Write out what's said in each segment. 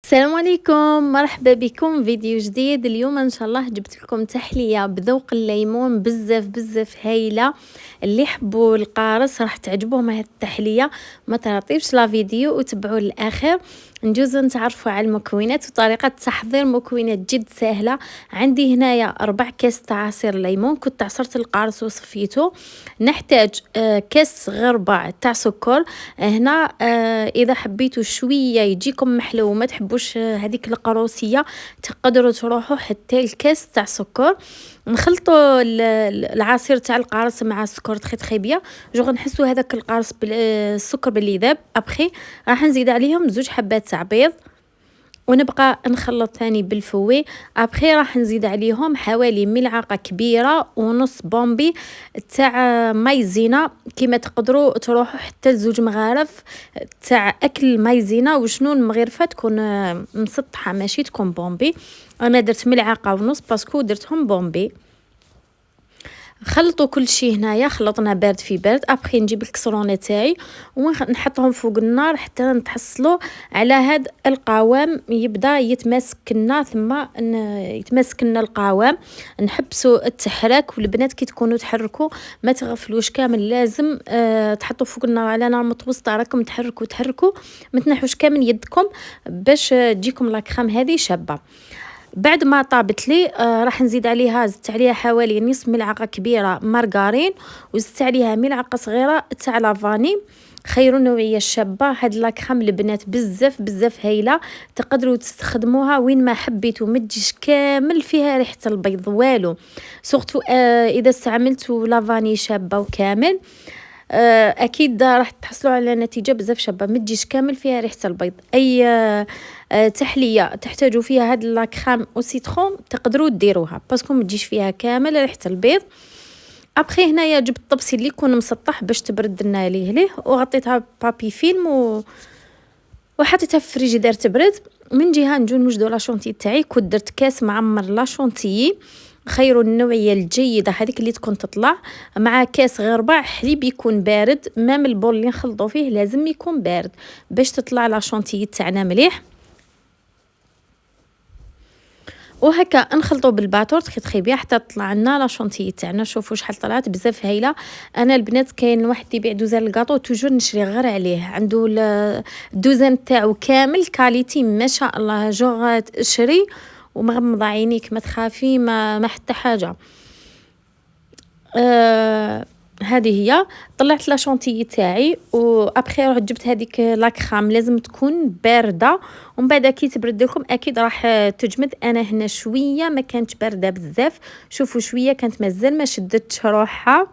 السلام عليكم، مرحبا بكم فيديو جديد. اليوم ان شاء الله جبت لكم تحليه بذوق الليمون بزاف هايله. اللي يحبوا القارص راح تعجبهم هذه التحليه. ما تراطيبش لا فيديو وتبعوا للاخر. نجوزو نتعرفوا على المكونات وطريقه تحضير. مكونات جد سهله. عندي هنايا 4 كاس تاع عصير ليمون، كنت عصرت القارص وصفيته. نحتاج كاس غربه تاع سكر. هنا اذا حبيتوا شويه يجيكم محلو وما تحبوش هذيك القروسيه، تقدروا تروحوا حتى الكاس تاع سكر. نخلطوا العصير تاع القارص مع السكر تخي بيان. جو نحسوا هذاك القارص بالسكر باللي ذاب. ابخي راح نزيد عليهم 2 حبات تاع بيض، ونبقى نخلط ثاني بالفوي. ابخي راح نزيد عليهم حوالي ملعقه كبيره ونص بومبي تاع مايزينا. كما تقدروا تروحوا حتى ل2 مغارف تاع اكل مايزينا. وشنو المغرفه تكون مسطحه ماشي تكون بومبي. انا درت ملعقه ونص باسكو درتهم بومبي. خلطوا كل شيء هنايا، خلطنا بارد في بارد. ابخي نجيب الكسرونه تاعي ونحطهم فوق النار حتى نتحصلوا على هاد القوام. يبدا يتماسك لنا، ثم يتماسك لنا القوام. نحبسوا التحرك، والبنات كي تكونوا تحركوا ما تغفلوش كامل. لازم تحطوا فوق النار على نار متوسطه، راكم تحركوا ما تنحوش كامل يدكم باش تجيكم لاكرام هذه شابه. بعد ما طابت لي راح نزيد عليها، زدت عليها حوالي نصف ملعقه كبيره مارغرين، وزدت عليها ملعقه صغيره تاع لافاني. خير نوعيه الشابه. هاد لاكرام البنات بزاف هايله. تقدروا تستخدموها وين ما حبيتوا، ما تجيش كامل فيها ريحه البيض والو. سورتو اذا استعملتوا لافاني شابه وكامل، اكيد راح تحصلوا على نتيجه بزاف شابه. ما تجيش كامل فيها ريحه البيض. اي تحليه تحتاجوا فيها هاد لاكريم او سيترون تقدروا ديروها باسكو ما تجيش فيها كامل ريحه البيض. ابخي هنايا جبت الطبسي اللي يكون مسطح باش تبرد لنا ليه وغطيتها بابي فيلم وحطيتها في الفريجيدير تبرد. من جهه نجو نوجدوا لاشونتي تاعي. كنت درت كاس معمر لاشونتي. خيروا النوعيه الجيده هذيك اللي تكون تطلع مع كاس غربع حليب يكون بارد. مام البول اللي نخلطوا فيه لازم يكون بارد باش تطلع لاشونتي تاعنا مليح. وهكا نخلطوا بالباتور تخي بيان حتى تطلع لنا لاشونتي تاعنا. شوفوا شحال طلعت بزاف هايله. انا البنات كاين واحد يبيع دوزان الكاطو توجور نشري غير عليه، عنده الدوزان تاعو كامل كاليتي ما شاء الله. جو شري ومغمضه عينيك ما تخافي ما حتى حاجه. هذه هي. طلعت لا شونتيي تاعي وابخي رحت جبت هذيك لاكرام لازم تكون بارده، ومن بعد كي تبرد لكم اكيد راح تجمد. انا هنا شويه ما كانتش بارده بزاف. شوفوا شويه كانت مازال ما شدتش روحها.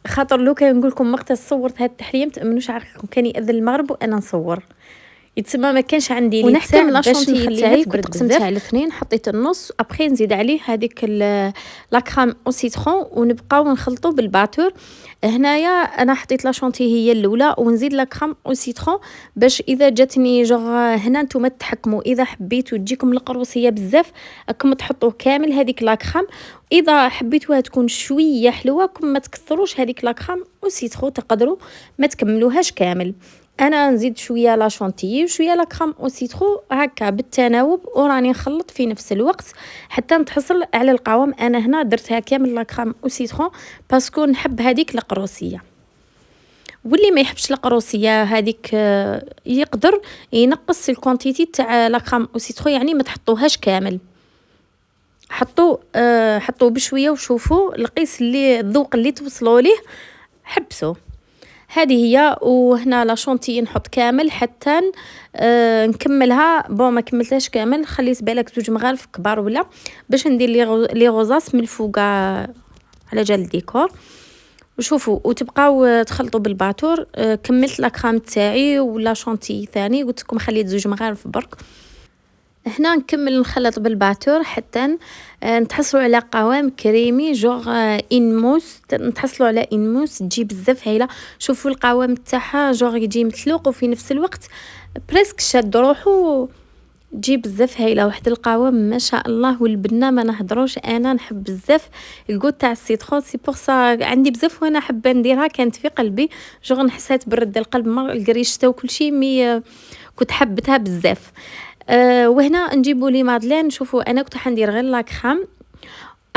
خاطر لو كان نقول لكم وقت صورت هاد التحليه ما تامنوش عارفكم كان ياذن المغرب وانا نصور. يتسمى ما كانش عندي لي ونحكم لا شونتيي تاعي كنت قسمتها على 2، حطيت النص ابخي نزيد عليه هذيك لاكريم او سيترون ونبقاو نخلطوا بالباتور. هنايا انا حطيت لا شونتيي هي الاولى ونزيد لاكريم او سيترون باش اذا جاتني هنا نتوما تحكموا. اذا حبيتوا تجيكم القروسيه بزاف راكم تحطوا كامل هذيك لاكريم. اذا حبيتوها تكون شويه حلوه كم ما تكثروش هذيك لاكريم او سيترون، تقدروا ما تكملوهاش كامل. انا نزيد شويه لا شونتيي وشويه لا كريم او سيترو هكا بالتناوب، وراني نخلط في نفس الوقت حتى نتحصل على القوام. انا هنا درتها كامل لا كريم او سيترون باسكو نحب هذيك القروسيه. واللي ما يحبش القروسيه هذيك يقدر ينقص الكونتيتي تاع لا كريم او سيترو، يعني ما تحطوهاش كامل. حطوا بشويه وشوفوا القيس اللي الذوق اللي توصلوا ليه حبسوا. هذه هي. وهنا لا شونتيي نحط كامل حتى نكملها. ما كملتهاش كامل، خليت بالك 2 مغارف كبار ولا باش ندير لي غوزاس من الفوق على جال الديكور. وشوفوا وتبقاو تخلطوا بالباتور. كملت لا كريم تاعي ولا شونتيي ثاني، قلت لكم خليت 2 مغارف برك. هنا نكمل نخلط بالباتور حتى نتحصلوا على قوام كريمي انموس. نتحصلوا على انموس تجي بزاف هايله. شوفوا القوام تاعها يجي متلوق وفي نفس الوقت بريسك شاد روحو. تجي بزاف هايله واحد القوام ما شاء الله. والبنه ما نهضروش، انا نحب بزاف الكوت تاع السيترون سي بور سا عندي بزاف وانا حابه نديرها. كانت في قلبي نحسها تبرد القلب ما القريش تا وكل شيء. مي كنت حبتها بزاف. وهنا نجيبوا لي مادلين. شوفوا انا كنت حندير غير لاكرام.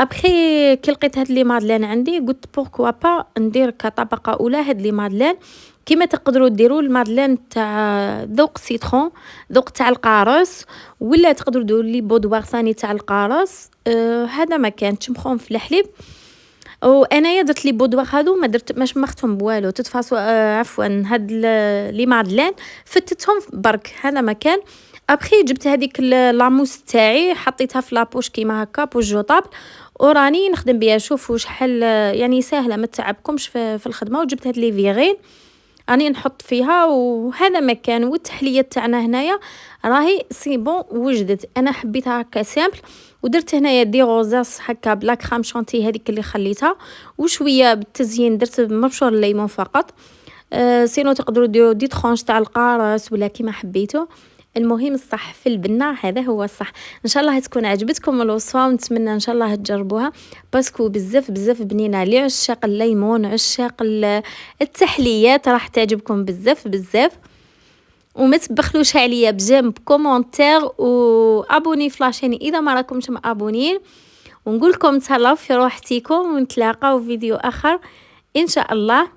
ابخي كي لقيت هاد لي مادلين عندي قلت بوركوا با ندير كطبقه اولى هاد لي مادلين كيما تقدروا ديروا المادلين تاع ذوق سيترون، ذوق تاع القارص، ولا تقدروا ديروا لي بودوار ثاني تاع القارص. هذا ما كان تشمخوهم في الحليب. وانايا درت لي بودوار هادو ما شمختهم بوالو تتفاصوا. عفوا هاد لي مادلين فتتهم برك. هذا ما كان. ابخي جبت هذيك لاموس تاعي حطيتها في لابوش كيما هكا بوش جوطابل وراني نخدم بها. شوفوا شحال يعني سهله ما تعبكمش في الخدمه. وجبت هاد لي فيغين راني نحط فيها. وهذا ما كان. والتحليه تاعنا هنايا راهي سي بون وجدت. انا حبيتها هكا سامبل ودرت هنايا دي غوزاس هكا بلا كرام شانتي هذيك اللي خليتها، وشويه بالتزيين درت مبشور الليمون فقط. سينو تقدروا ديروا دي ترونش تاع القارص ولا كيما حبيتو. المهم الصح في البنة هذا هو الصح. ان شاء الله تكون عجبتكم الوصفه ونتمنى ان شاء الله تجربوها باسكو بزاف بزاف بنينه. لعشاق الليمون عشاق التحليات راح تعجبكم بزاف بزاف. وما تبخلوش عليا بجيم بكومونتير وابوني فلاشيني اذا ما راكمش مابونين. ونقول لكم تهلاو في روحتكم ونتلاقاو في فيديو اخر ان شاء الله.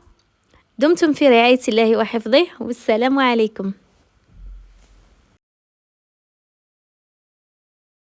دمتم في رعايه الله وحفظه والسلام عليكم.